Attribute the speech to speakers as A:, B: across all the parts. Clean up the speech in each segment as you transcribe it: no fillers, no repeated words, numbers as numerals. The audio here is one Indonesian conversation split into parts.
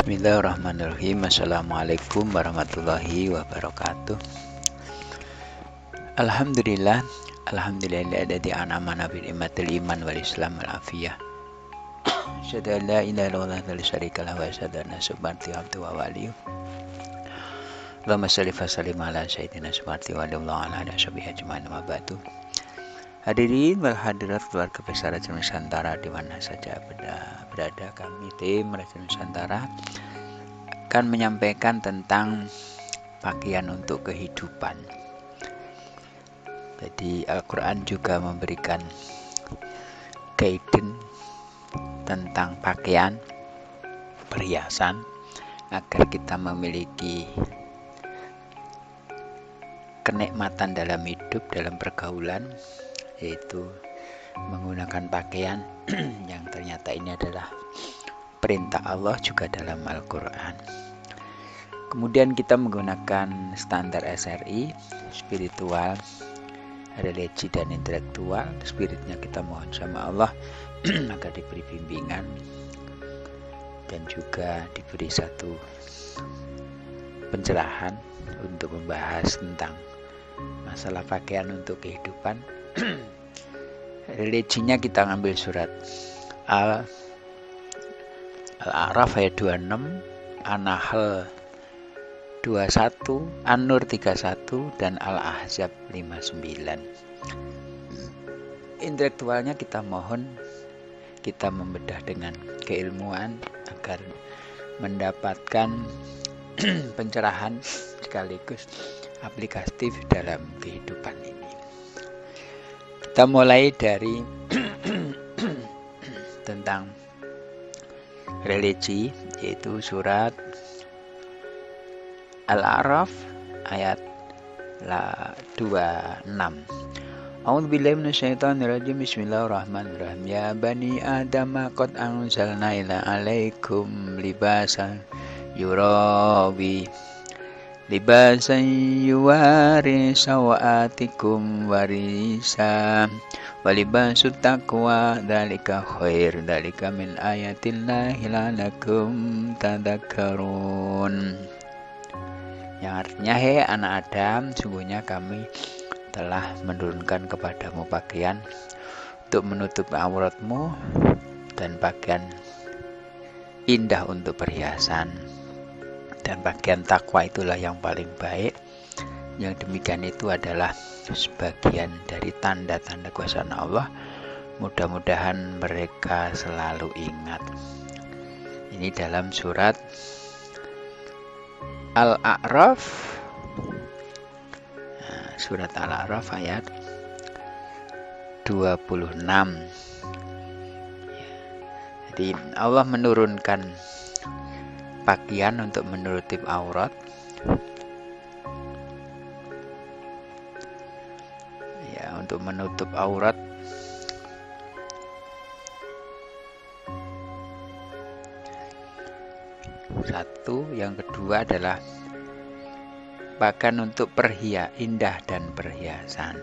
A: Bismillahirrahmanirrahim. Assalamualaikum warahmatullahi wabarakatuh. Alhamdulillah. Alhamdulillah alladzi an'ama bi ni'matil iman wal islam wal afiyah. Asyhadu an la ilaha illallah wa la syarika lahu wa asyhadu anna subhanahu wa waliyyu. Allahumma shalli wa sallim ala sayyidina subhanahu wa ala alihi washabihi ajmain wa ba'du. Hadirin wal hadirat keluarga besar Raja Nusantara di mana saja berada, kami tim Raja Nusantara akan menyampaikan tentang pakaian untuk kehidupan. Jadi Al-Quran juga memberikan guidance tentang pakaian, perhiasan agar kita memiliki kenikmatan dalam hidup, dalam pergaulan, yaitu menggunakan pakaian yang ternyata ini adalah perintah Allah juga dalam Al-Quran. Kemudian kita menggunakan standar SRI, spiritual, religi dan intelektual. Spiritnya kita mohon sama Allah agar diberi bimbingan dan juga diberi satu pencerahan untuk membahas tentang masalah pakaian untuk kehidupan. Religinya kita ngambil surat Al-A'raf ayat 26, An-Nahl 21, An-Nur 31, dan Al-Ahzab 59. Intelektualnya kita mohon kita membedah dengan keilmuan agar mendapatkan pencerahan sekaligus aplikatif dalam kehidupan ini. Kita mulai dari tentang religi, yaitu surat Al-A'raf ayat 26. A'udzubillahi minasyaitonirrajim. Bismillahirrahmanirrahim. Ya bani Adam qad anzalna ila alaikum libasan yurawi libasan yuwari sawatikum warisa walibasut taqwa dzalika khair dzalika min ayatillahi la'allakum tadhakkarun. Yang artinya, hei anak Adam, sungguhnya kami telah menurunkan kepadamu pakaian untuk menutup auratmu dan pakaian indah untuk perhiasan. Dan bagian takwa itulah yang paling baik. Yang demikian itu adalah sebagian dari tanda-tanda kuasa Allah. Mudah-mudahan mereka selalu ingat. Ini dalam surat Al-A'raf. Surat Al-A'raf ayat 26. Jadi Allah menurunkan pakaian untuk menutup aurat, ya, untuk menutup aurat. Satu, yang kedua adalah pakaian untuk indah dan perhiasan.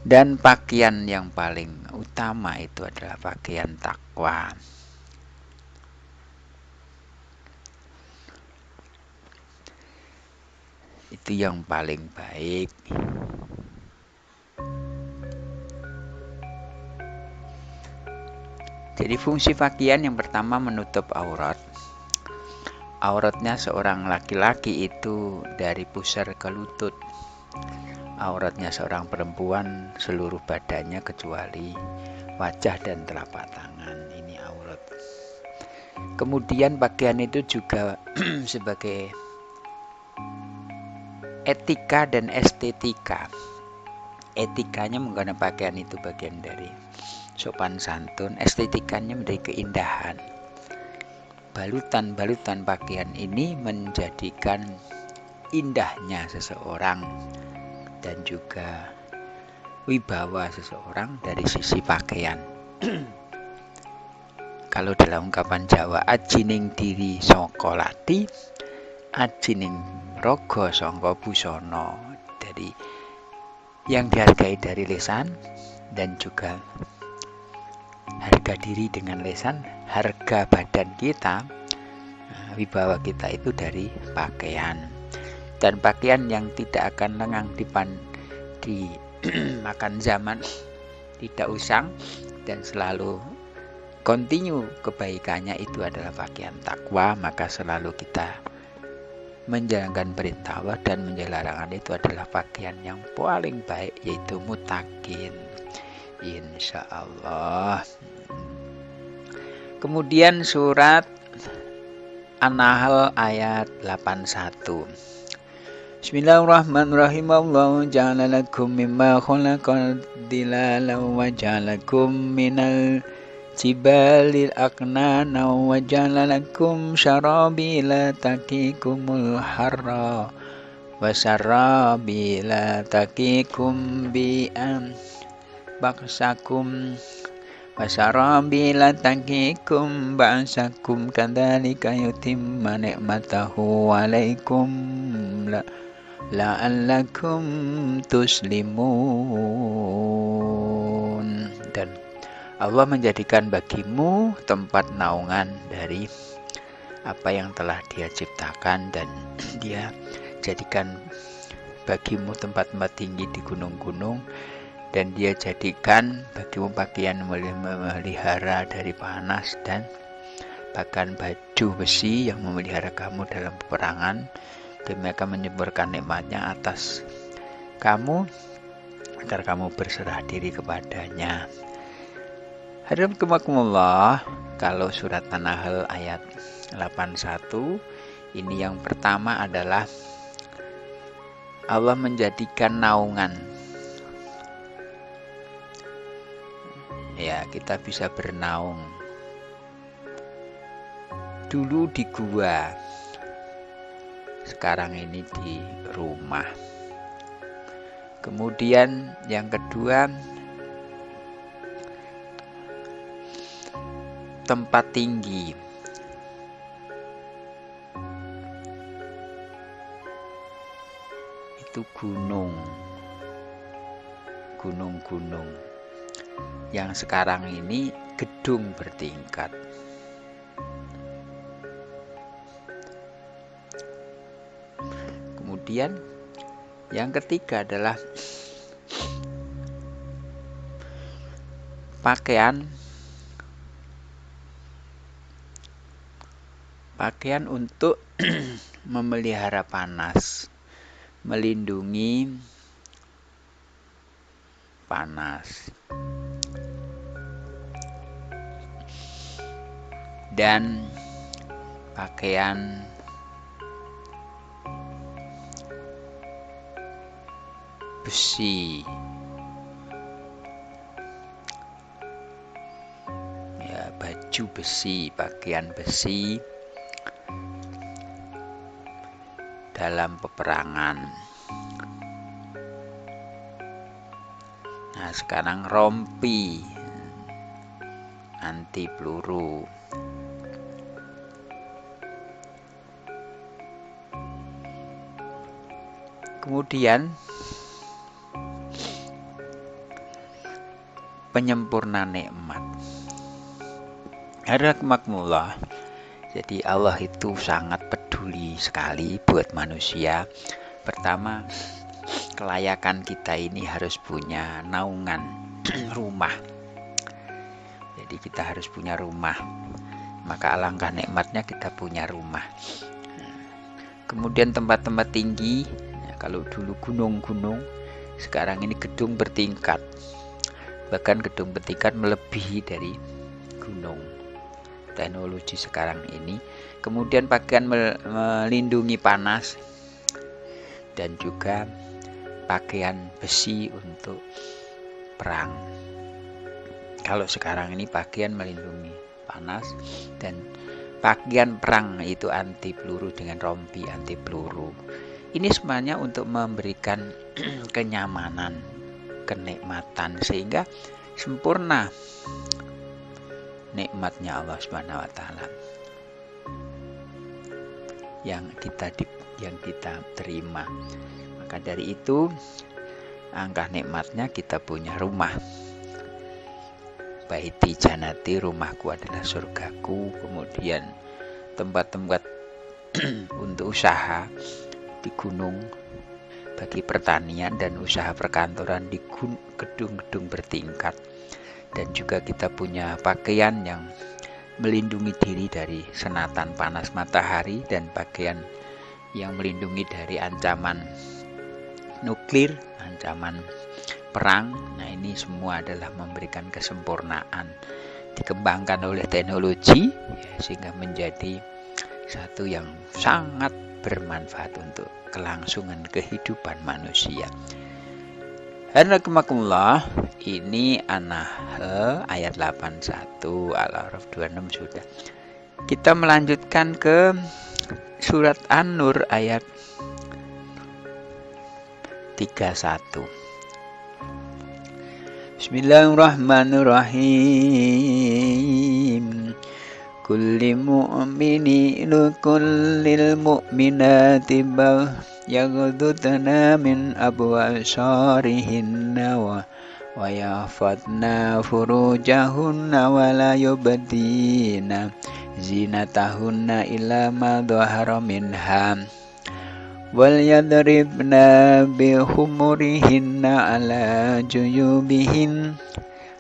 A: Dan pakaian yang paling utama itu adalah pakaian takwa. Itu yang paling baik. Jadi fungsi pakaian yang pertama menutup aurat. Auratnya seorang laki-laki itu dari pusar ke lutut. Auratnya seorang perempuan seluruh badannya kecuali wajah dan telapak tangan. Ini aurat. Kemudian pakaian itu juga sebagai etika dan estetika. Etikanya menggunakan pakaian itu bagian dari sopan santun, estetikanya menjadi keindahan. Balutan-balutan pakaian ini menjadikan indahnya seseorang dan juga wibawa seseorang dari sisi pakaian. Kalau dalam ungkapan Jawa, ajining diri saka lati, ajining raga saka busana. Jadi yang dihargai dari lisan, dan juga harga diri dengan lisan, harga badan kita, wibawa kita itu dari pakaian. Dan pakaian yang tidak akan lengang dimakan zaman, tidak usang, dan selalu continue kebaikannya itu adalah pakaian takwa. Maka selalu kita menjalankan perintah Allah dan menjalankan larangan itu adalah pakaian yang paling baik, yaitu mutakin, insya Allah. Kemudian surat An-Nahl ayat 81. Bismillahirrahmanirrahim. Allahu ja'ala lakum mimma khalaqa dhilalan wa ja'alakum minal jibalil aknana wa ja'ala lakum syarabila taqikumul harra wa syarabila taqikum bi'am baksakum wa syarabila taqikum ba'sakum kadzalika yutimma ni'matahu 'alaikum la'allakum tuslimun. Dan Allah menjadikan bagimu tempat naungan dari apa yang telah Dia ciptakan, dan Dia jadikan bagimu tempat-tempat tinggi di gunung-gunung, dan Dia jadikan bagimu pakaian memelihara dari panas, dan bahkan baju besi yang memelihara kamu dalam peperangan. Dan mereka menyemburkan nikmatnya atas kamu agar kamu berserah diri kepadanya. Hadirin rahimakumullah, kalau surat An-Nahl ayat 81 ini yang pertama adalah Allah menjadikan naungan. Ya, kita bisa bernaung dulu di gua, sekarang ini di rumah. Kemudian yang kedua, tempat tinggi. Itu gunung-gunung. Yang sekarang ini gedung bertingkat. Kemudian yang ketiga adalah pakaian untuk memelihara panas, melindungi panas. Dan pakaian besi, ya, baju besi, pakaian besi dalam peperangan. Nah, sekarang rompi anti peluru. Kemudian penyempurna nikmat. Rahimakumullah. Jadi Allah itu sangat peduli sekali buat manusia. Pertama, kelayakan kita ini harus punya naungan rumah. Jadi kita harus punya rumah. Maka alangkah nikmatnya kita punya rumah. Kemudian tempat-tempat tinggi. Kalau dulu gunung-gunung, sekarang ini gedung bertingkat. Bahkan gedung bertingkat melebihi dari gunung. Teknologi sekarang ini. Kemudian pakaian melindungi panas, dan juga pakaian besi untuk perang. Kalau sekarang ini pakaian melindungi panas, dan pakaian perang itu anti peluru dengan rompi anti peluru. Ini semuanya untuk memberikan kenyamanan, kenikmatan, sehingga sempurna nikmatnya Allah Subhanahu wa taala yang kita terima. Maka dari itu Angka nikmatnya kita punya rumah. Baiti janati, rumahku adalah surgaku. Kemudian tempat-tempat untuk usaha di gunung bagi pertanian dan usaha perkantoran di gedung-gedung bertingkat. Dan juga kita punya pakaian yang melindungi diri dari senatan panas matahari dan pakaian yang melindungi dari ancaman nuklir, ancaman perang. Nah, ini semua adalah memberikan kesempurnaan, dikembangkan oleh teknologi ya, sehingga menjadi satu yang sangat bermanfaat untuk kelangsungan kehidupan manusia. Hanakumakumullah, ini An-Nahl ayat 81, Al-A'raf 26 sudah. Kita melanjutkan ke surat An-Nur ayat 31. Bismillahirrahmanirrahim. Kulli mu'minin kullil mu'minati yaghdudna min absarihinna wa yahfadna furujahunna wa la yubdina zinatahunna illa ma dhahara minha wal yadribna bi khumurihinna ala juyubihin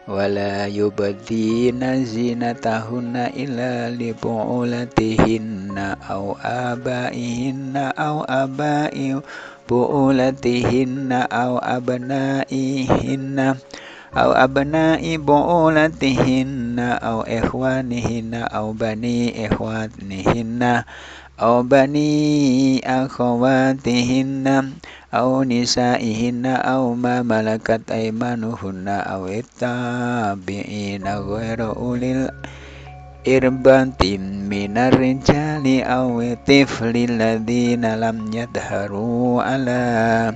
A: wala yubdina zinatahunna illa li bu'ulatihinna aw abaihinna aw abai bu'ulatihinna aw abnaihinna aw abnai bu'ulatihinna aw ikhwanihinna aw bani ikhwanihinna aw bani akhawatihinna aw nisaihinna aw ma malakat aymanuhunna aw ittabi'ina ghayra ulil irbati minar rijali aw tiflil ladzina lam yadharu ala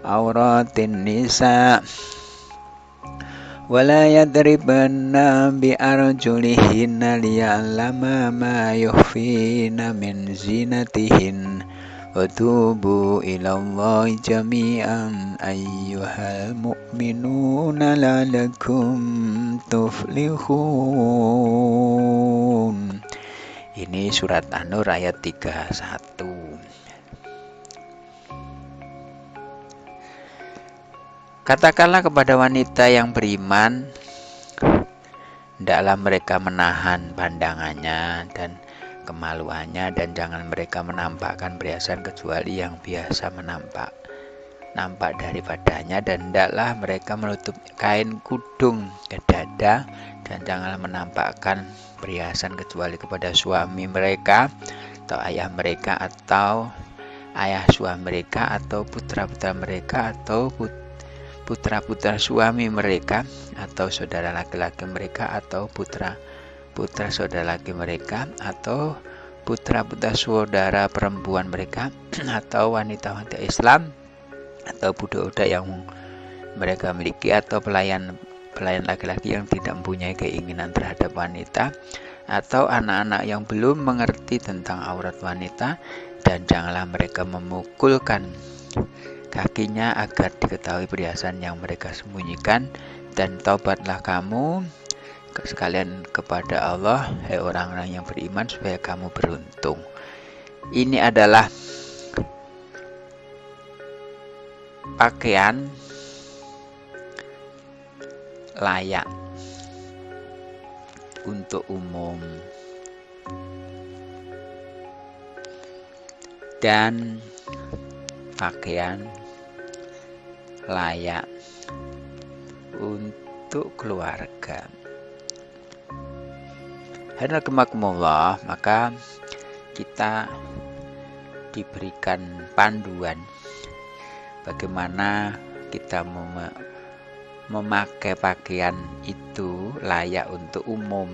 A: auratin nisa wala yadribanna bi arjulihinna liya'lama ma yukhfina min zinatihin wa tubu ilallahi jami'an ayyuhal mu'minuna la'allakum tuflihun. Ini surat An-Nur ayat 31. Katakanlah kepada wanita yang beriman, hendaklah mereka menahan pandangannya dan kemaluannya, dan jangan mereka menampakkan perhiasan kecuali yang biasa nampak daripadanya, dan hendaklah mereka menutup kain kudung ke dada, dan janganlah menampakkan perhiasan kecuali kepada suami mereka atau ayah mereka atau ayah suami mereka atau putra-putra mereka atau putra-putra suami mereka atau saudara laki-laki mereka atau putra saudara laki mereka atau putra-putra saudara perempuan mereka atau wanita-wanita Islam atau budak-budak yang mereka miliki atau pelayan laki-laki yang tidak mempunyai keinginan terhadap wanita atau anak-anak yang belum mengerti tentang aurat wanita, dan janganlah mereka memukulkan kakinya agar diketahui perhiasan yang mereka sembunyikan, dan taubatlah kamu sekalian kepada Allah, hai orang-orang yang beriman, supaya kamu beruntung. Ini adalah pakaian layak untuk umum dan pakaian layak untuk keluarga. Hanakumakumullah, maka kita diberikan panduan bagaimana kita memakai pakaian itu layak untuk umum.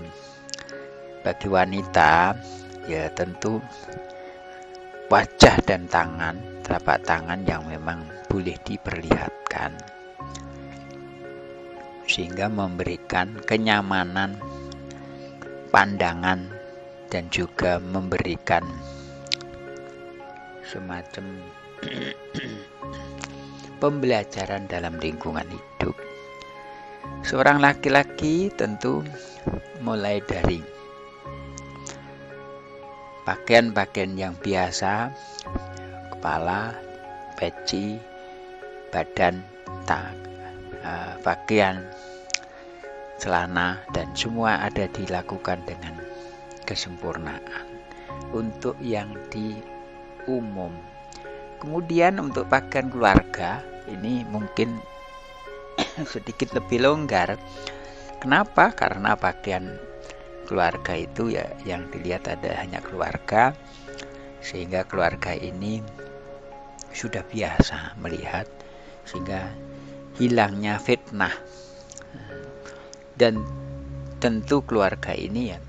A: Bagi wanita, ya tentu wajah dan tangan, telapak tangan yang memang boleh diperlihatkan, sehingga memberikan kenyamanan pandangan dan juga memberikan semacam pembelajaran dalam lingkungan hidup. Seorang laki-laki tentu mulai dari pakaian-pakaian yang biasa, kepala, peci, badan, pakaian, celana, dan semua ada dilakukan dengan kesempurnaan untuk yang di umum. Kemudian untuk pakaian keluarga ini mungkin sedikit lebih longgar. Kenapa? Karena pakaian keluarga itu ya yang dilihat ada hanya keluarga, sehingga keluarga ini sudah biasa melihat, sehingga hilangnya fitnah. Dan tentu keluarga ini ya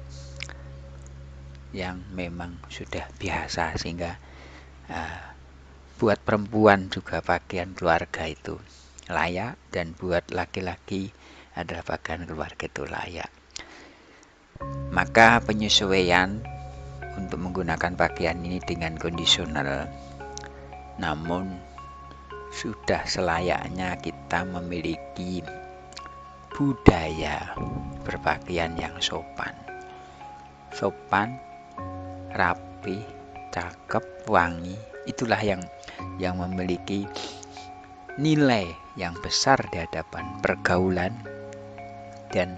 A: yang memang sudah biasa, sehingga buat perempuan juga pakaian keluarga itu layak, dan buat laki-laki adalah pakaian keluarga itu layak. Maka penyesuaian untuk menggunakan pakaian ini dengan kondisional, namun sudah selayaknya kita memiliki budaya berpakaian yang sopan, rapi, cakep, wangi. Itulah yang memiliki nilai yang besar di hadapan pergaulan dan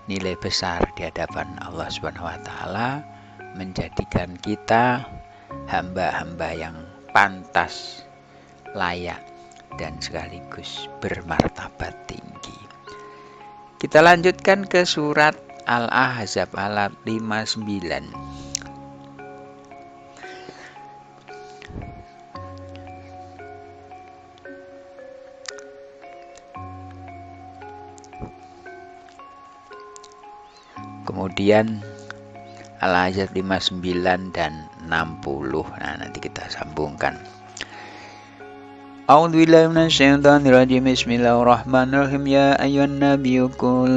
A: nilai besar di hadapan Allah Subhanahu wa taala, menjadikan kita hamba-hamba yang pantas, layak, dan sekaligus bermartabat tinggi. Kita lanjutkan ke surat Al-Ahzab ayat 59. Kemudian Al-Ahzab 59 dan 60. Nah, nanti kita sambungkan. A'udzubillahi minasyaitonirrajim. Bismillahirrahmanirrahim. Ya ayyuhan nabiyyu qul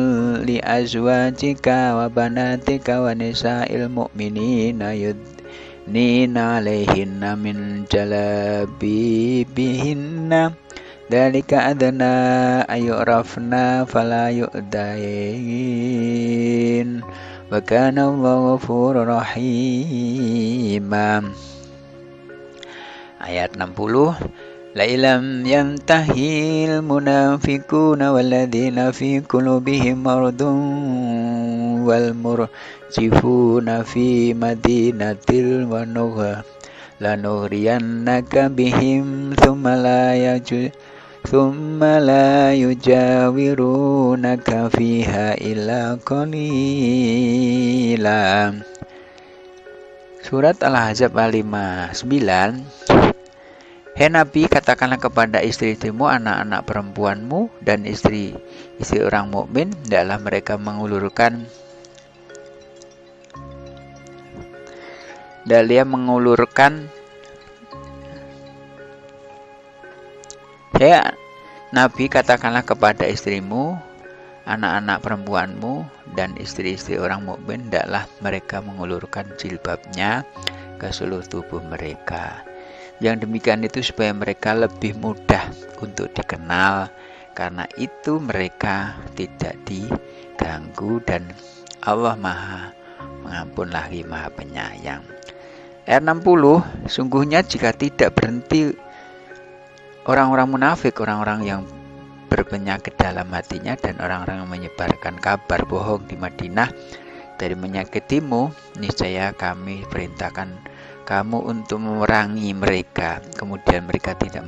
A: li azwajika wa banatika wa nisa'il mu'minina yudnina 'alaihinna min jalabibihinna dzalika adna ayyurafna fala yu'dain wa kana Allahu ghafurur rahim. Ayat 60. La ilam yantahil munafiquna walladzina fi qulubihim maradun wal murjifuna fi madinatil wanugha lanughriyannaka bihim thumma la yujawirunaka fiha illa qalila. Surat Al-Ahzab 59. Hei Nabi, katakanlah kepada istri-istrimu, anak-anak perempuanmu, dan istri orang mukmin, hendaklah mereka mengulurkan Hei Nabi, katakanlah kepada istrimu, anak-anak perempuanmu, dan istri-istri orang mukmin, hendaklah mereka mengulurkan jilbabnya ke seluruh tubuh mereka. Yang demikian itu supaya mereka lebih mudah untuk dikenal, karena itu mereka tidak diganggu dan Allah Maha Pengampun lagi Maha Penyayang. Ayat 60. Sungguhnya jika tidak berhenti orang-orang munafik, orang-orang yang berpenyakit dalam hatinya, dan orang-orang yang menyebarkan kabar bohong di Madinah dari menyakitimu, niscaya kami perintahkan kamu untuk memerangi mereka, kemudian mereka tidak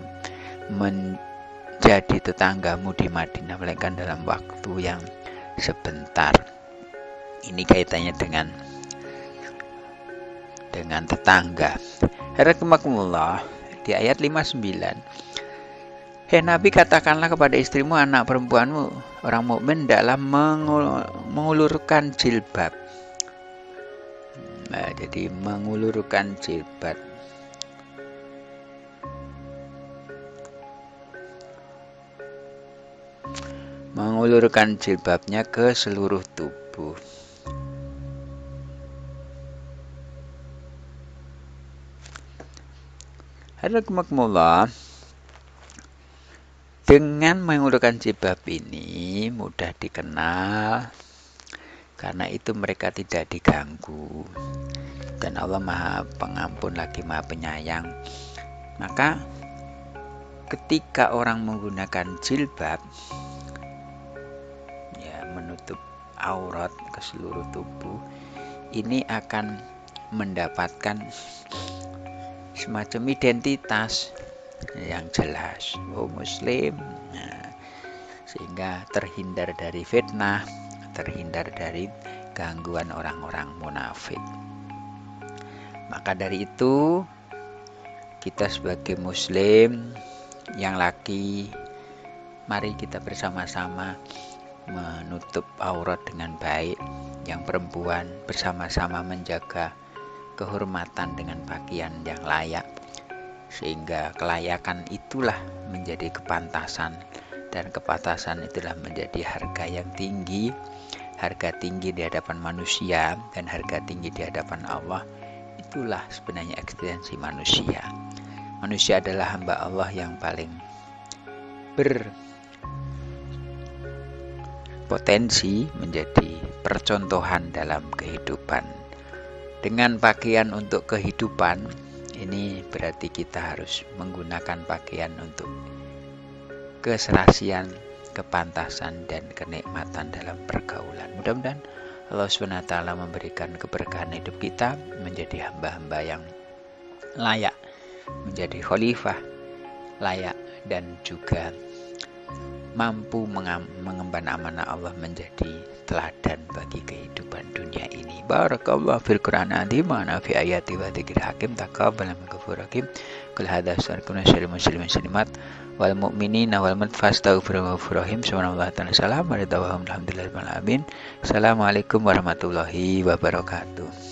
A: menjadi tetanggamu di Madinah melainkan dalam waktu yang sebentar. Ini kaitannya dengan tetangga. Harakumakumullah di ayat 59. Hei Nabi, katakanlah kepada istrimu, anak perempuanmu, orang mukmin, hendaklah mengulurkan jilbab. Nah, jadi mengulurkan jilbab. Mengulurkan jilbabnya ke seluruh tubuh. Harakumakumullah. Dengan menggunakan jilbab ini mudah dikenal karena itu mereka tidak diganggu. Dan Allah Maha Pengampun lagi Maha Penyayang. Maka ketika orang menggunakan jilbab ya menutup aurat ke seluruh tubuh, ini akan mendapatkan semacam identitas yang jelas, muslim, nah, sehingga terhindar dari fitnah, terhindar dari gangguan orang-orang munafik. Maka dari itu kita sebagai muslim yang laki, mari kita bersama-sama menutup aurat dengan baik. Yang perempuan bersama-sama menjaga kehormatan dengan pakaian yang layak, sehingga kelayakan itulah menjadi kepantasan, dan kepantasan itulah menjadi harga yang tinggi, harga tinggi di hadapan manusia dan harga tinggi di hadapan Allah. Itulah sebenarnya eksistensi manusia. Manusia adalah hamba Allah yang paling berpotensi menjadi percontohan dalam kehidupan. Dengan pakaian untuk kehidupan, ini berarti kita harus menggunakan pakaian untuk keserasian, kepantasan, dan kenikmatan dalam pergaulan. Mudah-mudahan Allah SWT memberikan keberkahan hidup kita menjadi hamba-hamba yang layak, menjadi khalifah layak, dan juga mampu mengemban amanah Allah menjadi teladan bagi kehidupan dunia ini. Barakallahu fil Qur'an azim wa nafi ayati wa dzikril hakim taqabbal minna ghafurur rahim. Qul hadza astaghfiru syarrul muslimin muslimat wal mu'minina wal mustaghfiruhu ghafurur rahim. Subhanallah ta'ala salam wa alhamdulillahi rabbil alamin. Assalamualaikum warahmatullahi wabarakatuh.